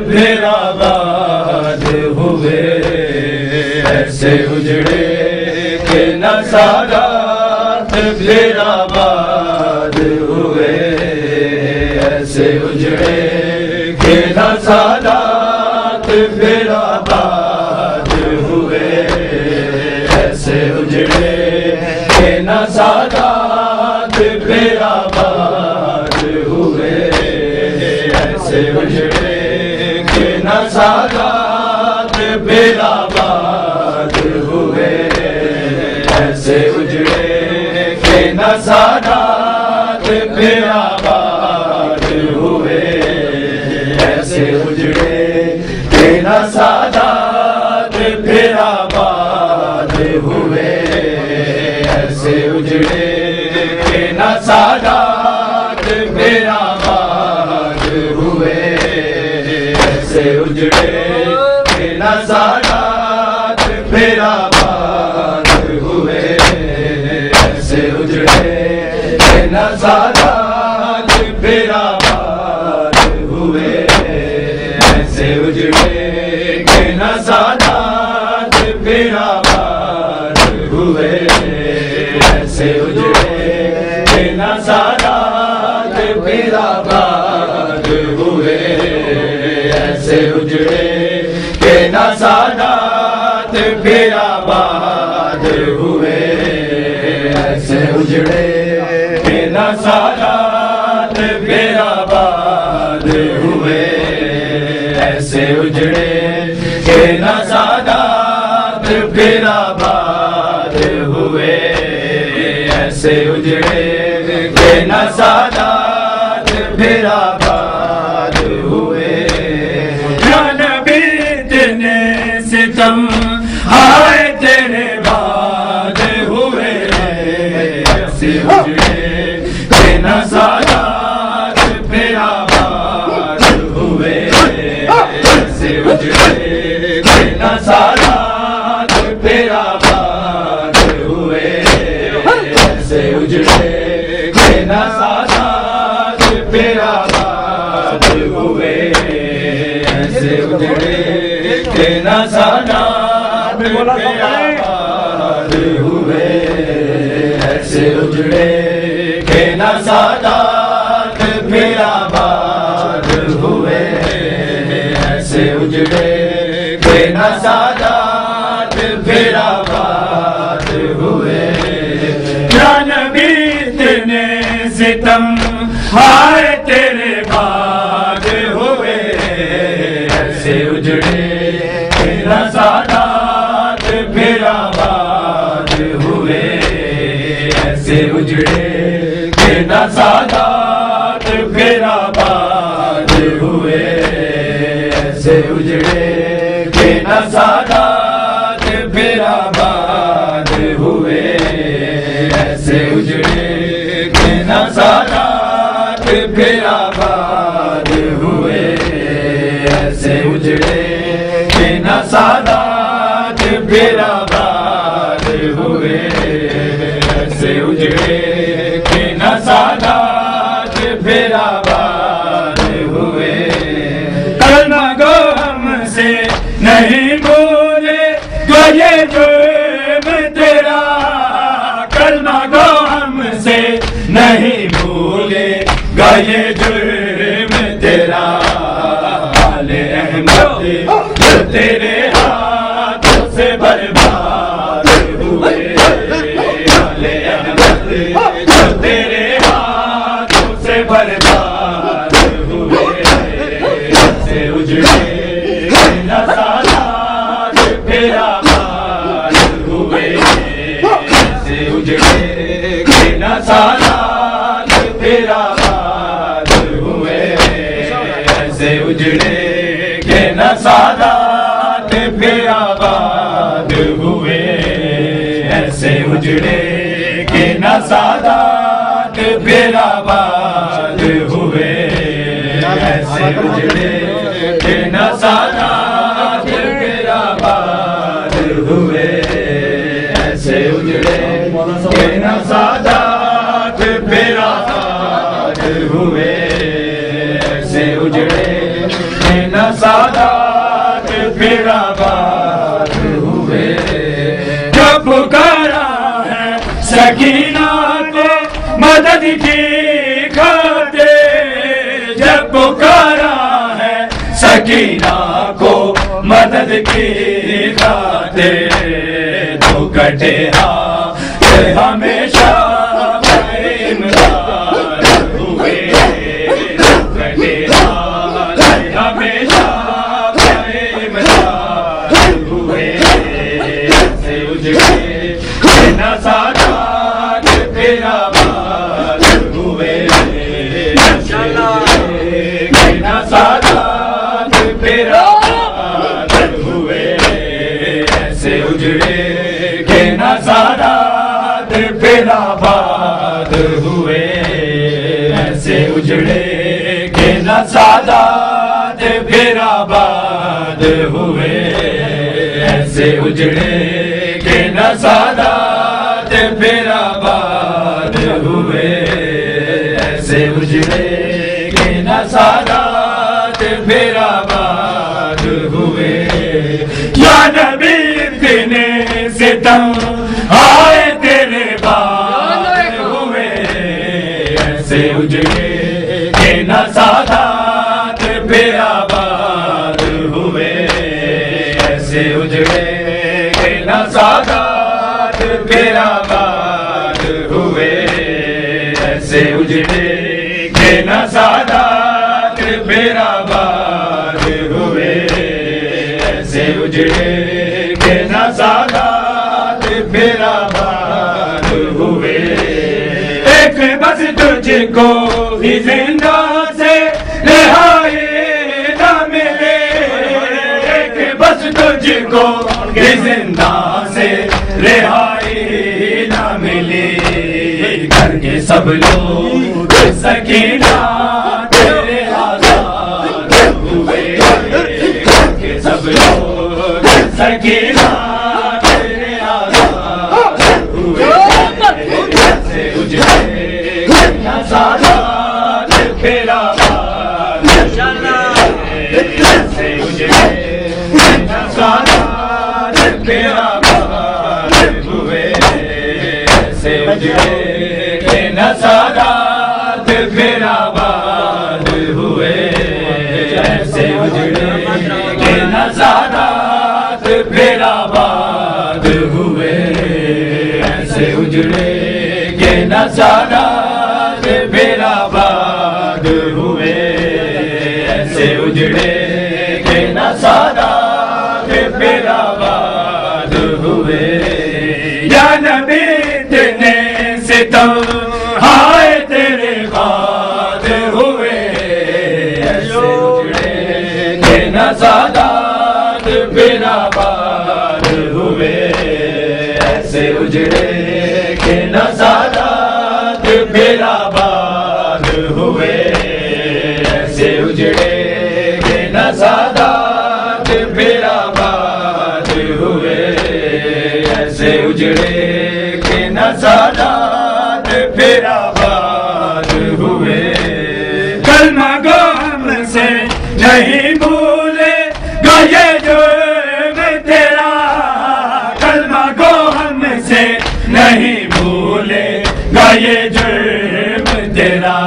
پھر آباد ہوئے، ایسے اجڑے کہ نہ سادات پھر آباد ہوئے، ایسے اجڑے کہ نہ سادات پھر آباد ہوئے، ایسے اجڑے کہ نہ سادات پھر آباد ہوئے، ایسے اجڑے کہ نہ سادات پھر آباد ہوئے، ایسے اجڑے کہ نہ سادات پھر آباد ہوئے، ایسے اجڑے کہ نہ سادات پھر آباد ہوئے، ایسے اجڑے کہ نہ سادات پھر آباد ہوئے، ایسے اجڑے کہ نہ سادات پھر آباد ہوئے، ایسے اجڑے کہ نہ سادات پھر آباد ہوئے، ایسے اجڑے کہ نہ سادات پھر آباد ہوئے، ایسے اجڑے کہ نہ سادات پھر آباد ہوئے، ایسے اجڑے کہ نہ سادات پھر آباد ہوئے، ایسے اجڑے کہ نہ سادات پھر آباد ہوئے، ایسے اجڑے کہ نہ سادات پھر آباد ہوئے، ایسے اجڑے کہ نہ سادات پھر آباد ہوئے، یا نبی اتنے ستم ہائے تیرے بعد ہوئے، ایسے اجڑے کہ نہ سادات پھر آباد ہوئے، ایسے اجڑے کہ نہ سادات پھر آباد ہوئے، ایسے اجڑے کہ نہ سادات پھر آباد ہوئے، ایسے اجڑے کہ نہ سادات پھر آباد ہوئے، ایسے اجڑے کہ نہ سادات پھر آباد ہوئے، ایسے اجڑے کہ نہ سادات پھر آباد ہوئے، یا نبی اتنے ستم ہائے تیرے بعد ہوئے، ایسے اجڑے کہ نہ سادات پھر آباد ہوئے، ایسے اجڑے کہ نہ سادات پھر آباد ہوئے، ایسے اجڑے کہ نہ سادات پھر آباد ہوئے، ایسے اجڑے کہ نہ سادات پھر آباد ہوئے، ایسے اجڑے کہ نہ سادات پھر آباد ہوئے، ایسے اجڑے کہ نہ سادات پھر آباد ہوئے، کلمہ گو ہم سے نہیں بھولے گو یہ جرم تیرا، کلمہ گو ہم سے نہیں بھولے گا یہ جرم تیرا، آل احمد جو تیرے ہاتھوں سے برباد ہوئے، آل احمد جو تیرے ہاتھوں سے برباد ہوئے، ایسے اجڑے کہ نہ سادات پھر آباد ہوئے، ایسے اجڑے کہ نہ سادات پھر آباد ہوئے، ایسے اجڑے کہ نہ سادات پھر آباد ہوئے، ایسے اجڑے کہ نہ سادات پھر آباد ہوئے، ایسے اجڑے کہ نہ سادات پھر آباد ہوئے، ایسے اجڑے کہ نہ سادات پھر آباد ہوئے، ایسے اجڑے کہ پھر آباد ہوئے. جب پکارا ہے سکینہ کو مدد کی خاطر، جب پکارا ہے سکینہ کو مدد کی خاطر، تو کٹے ہاتھ ہمیشہ امداد ہوئے. کٹے ہاتھ ہمیشہ امداد ہوئے. سے اجڑے نہ سادات پھر آباد ہوئے. نہ سادات پھر آباد ہوئے. ایسے اجڑے کہ نہ سادات پھر آباد ہوئے. ایسے اجڑے کہ نہ سادات پھر آباد ہوئے. ایسے اجڑے کہ نہ سادات پھر آباد ہوئے. ایسے اجڑے کہ نہ سادات پھر آباد ہوئے. یا نبی اتنے ستم آئے تیرے بعد ہوئے. ایسے اجڑے کہ نہ سادات پھر آباد ہوئے. ایسے اجڑے کہ نہ سادات پھر آباد ہوئے. ایسے اجڑے کہ نہ سادات پھر آباد ہوئے. ایسے اجڑے کہ نہ سادات پھر آباد ہوئے. ایک بس تجھ کو ہی زندہ سے رہائی نہ ملے. ایک بس تجھ کو ہی زندہ سے رہائی نہ ملے. کر کے سب لوگ سکینہ تیرے آزاد ہوئے. کر کے سب لوگ سکینہ تیرے آزاد ہوئے. ایسے اجڑے کہ نہ سادات پھر آباد. ایسے اجڑے کہ نہ سادات پھر آباد ہوئے. ایسے اجڑے کہ نہ سادات پھر آباد ہوئے. ایسے اجڑے کہ نہ سادات پھر آباد ہوئے. ایسے اجڑے کہ نہ سادات پھر آباد ہوئے. ایسے اجڑے کہ نہ سادات پھر آباد ہوئے. یا نبی اتنے ستم آئے تیرے بعد ہوئے. ایسے اجڑے کہ نہ سادات پھر آباد ہوئے. ایسے اجڑے کہ نہ سادات پھر آباد ہوئے. ایسے اجڑے کہ نہ سادات پھر آباد ہوئے. ایسے اجڑے کہ نہ سادات پھر آباد ہوئے. کلمہ گو ہم سے نہیں بھولے گا یہ جرم تیرا. کلمہ گو ہم سے نہیں بھولے گا یہ جرم تیرا.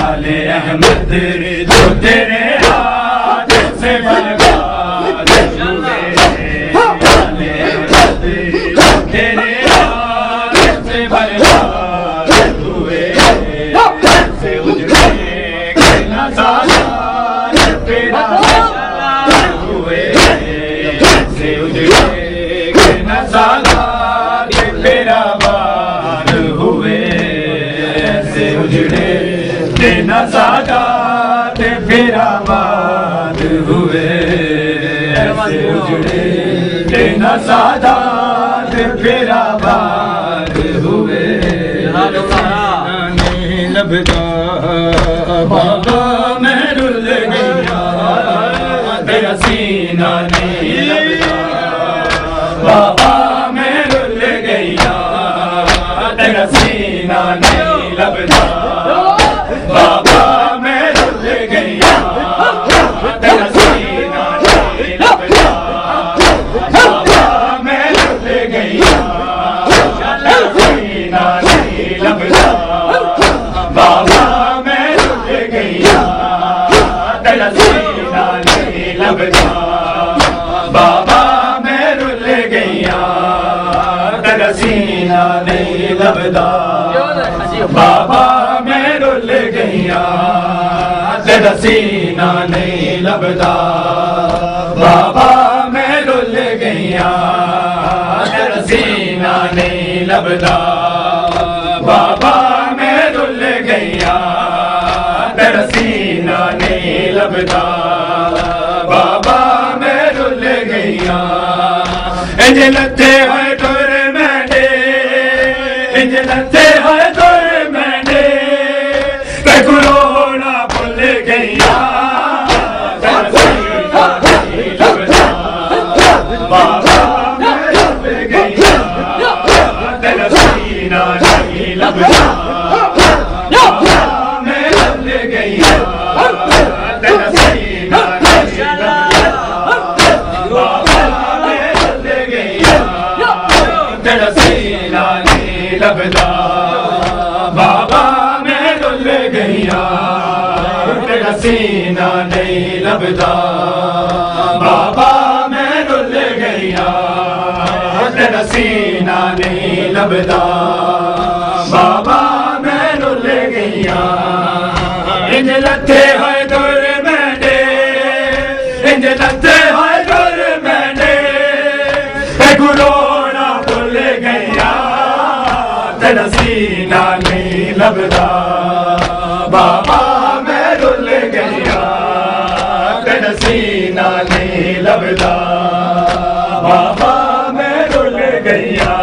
آل احمد جو تیرے ہاتھ سے برباد ہوئے. آل احمد جو تیرے ہاتھ سے برباد ہوئے. ایسے اجڑے کہ نہ سادات پھر آباد ہوئے. ایسے اجڑے کہ نہ سادات پھر آباد ہوئے. ایسے اجڑے کہ نہ سادات پھر آباد ہوئے. ایسے اجڑے کہ نہ سادات پھر آباد ہوئے. لبدا بابا میں رل گیا تیرا سینہ نہیں لبدا. بابا میں رل گیا تیرا سینہ نہیں لبدا. بابا میں رل گیا تیرا سینہ نہیں لبدا. نہیں لبدا بابا میں رل گئیا تیرا سینہ نہیں لبدا بابا میں رل گئیا تیرا سینہ نہیں لبدا بابا میں رل گئیا تیرا سینہ نہیں لبدا بابا میں رل گئیا انج لتے ہوئے ٹر میں نے انج لتے ہوئے ٹر میں نے تے کرونا بھول گئیا بابا میں رل گئیا تیرا سینہ نہیں لبدا بابا میں رل گئیا تیرا سینہ نہیں لبدا بابا میں رل گئیا تیرا سینہ نہیں لبدا بابا میں رل گئیا تیرا سینہ نہیں لبدا بابا میں رل گئیا انج لتے ہوئے دور میں نے انج لتے ہوئے دور میں نے گرونا بھول گئیا تیرا سینہ نہیں لبدا بابا میں رل گئیا تیرا سینہ نہیں لبدا بابا میں رل گئیا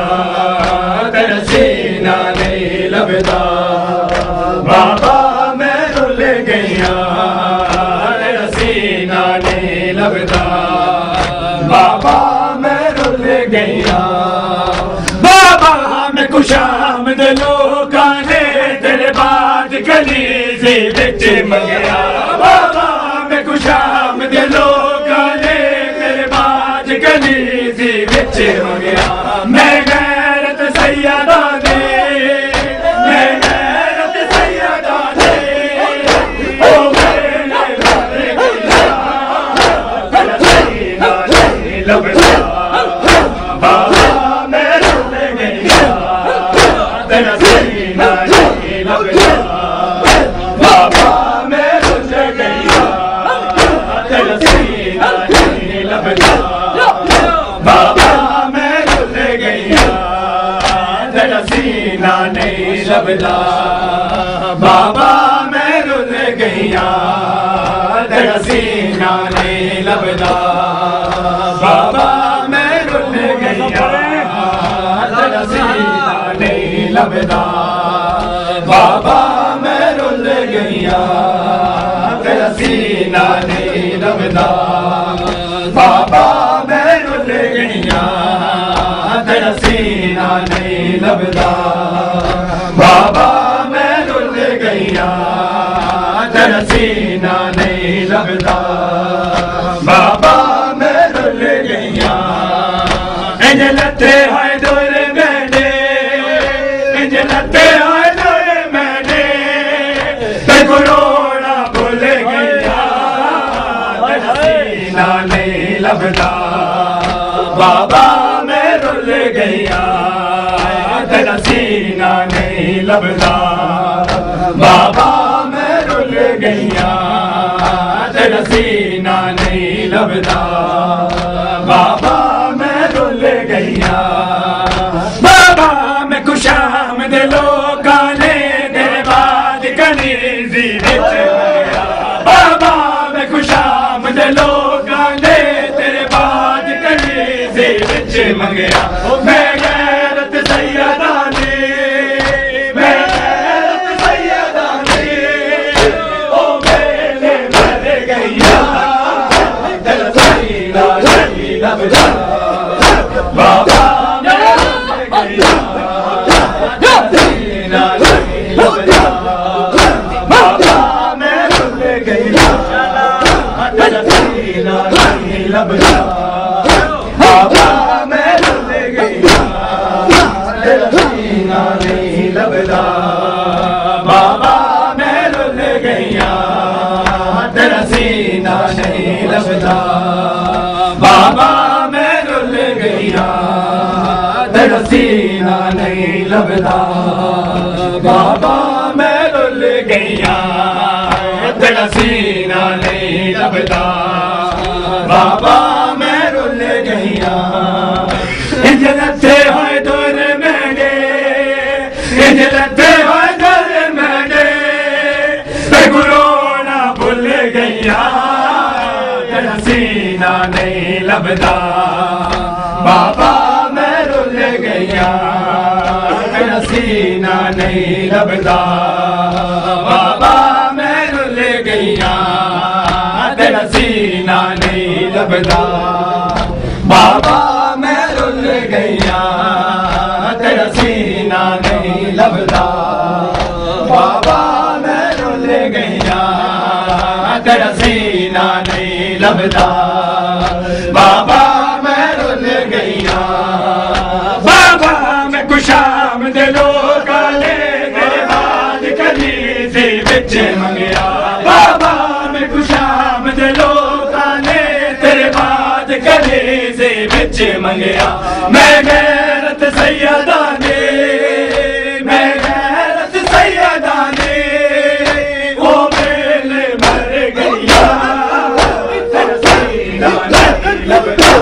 تیرا سینہ نہیں لبدا بابا میں رل گئیا تیرا سینہ نہیں لبدا بابا میں رل گئیا بابا میں خوشامد لوکاں نے تیرے بعد کلیزے وچ منگیا بابا میں خوشامد لوکاں نے تیرے بعد کلیزے وچ منگیا میں غیرت سیدہ دے میں غیرت سیدہ دے او میرے مر گیا تیرا سینہ نہیں لبدا بابا میں رل گئیا تیرا سینہ نہیں لبدا بابا میں رل گئیا تیرا سینہ نہیں لبدا بابا میں رل گئیا تیرا سینہ نہیں لبدا بابا میں رل گئیا تیرا سینہ نہیں لبدا بابا میں رل گئیا تیرا سینہ نہیں لبدا بابا میں رل گئیا تیرا سینہ نہیں لبدا بابا میں رل گئیا تیرا سینہ نہیں لبدا بابا میں رل گئیا تیرا سینہ نہیں لبدا بابا میں رل گئیا انج لتے ہوئے دور میں نے انج لتے ہوئے دور میں نے تے کرونا بھول گئیا تیرا سینہ نہیں لبدا بابا میں رل گئیا تیرا سینہ نہیں لبدا بابا میں رل گئیا تیرا سینہ نہیں لبدا بابا میں رل گئیا بابا میں خوشامد لوکاں نے تیرے بعد کنیزی وچ منگیا بابا میں خوشامد لوکاں نے تیرے بعد کنیزی وچ منگیا میں غیرت سیدہ نے میں غیرت سیدہ نے او میرے مر گئیا تیرا سینہ نہیں لبدا بابا میں رل گئیا تیرا سینہ نہیں لبدا بابا میں رل گئیا تیرا سینہ نہیں لبدا بابا میں رل گئیا تیرا سینہ نہیں لبدا بابا میں رل گئیا تیرا سینہ نہیں لبدا بابا میں رل گئیا تیرا سینہ نہیں نہیں لبدا بابا میں رل گیا تیرا سینہ نہیں لبدا بابا میں رل گیا لتے ہوئے دور میرے لتے ہوئے دور میرے گرونا بھول گیا تیرا سینہ نہیں لبدا بابا میں رل گیا تیرا سینہ نہیں لبدا بابا میں رل گیا تیرا سینہ نہیں لبدا بابا میں رل گیا تیرا سینہ نہیں لبدا بابا میں رل گیا تیرا سینہ نہیں لبدا بابا میں رل گیا بابا میں کشام دلو کالے تیرے بعد کلی سے بچ منگیا بابا میں کشام دلو کالے تیرے بعد کلی سے بچ منگیا میں غیرت سیدہ نے میں غیرت سیدہ نے وہ میلے مر گیا تیرا سینہ نہیں لبدا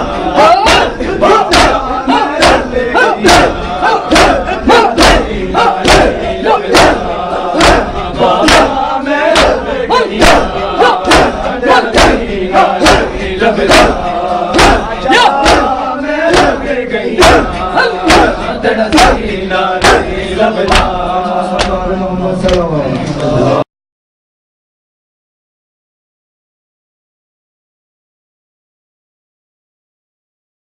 تیرا سینہ نہیں لبدا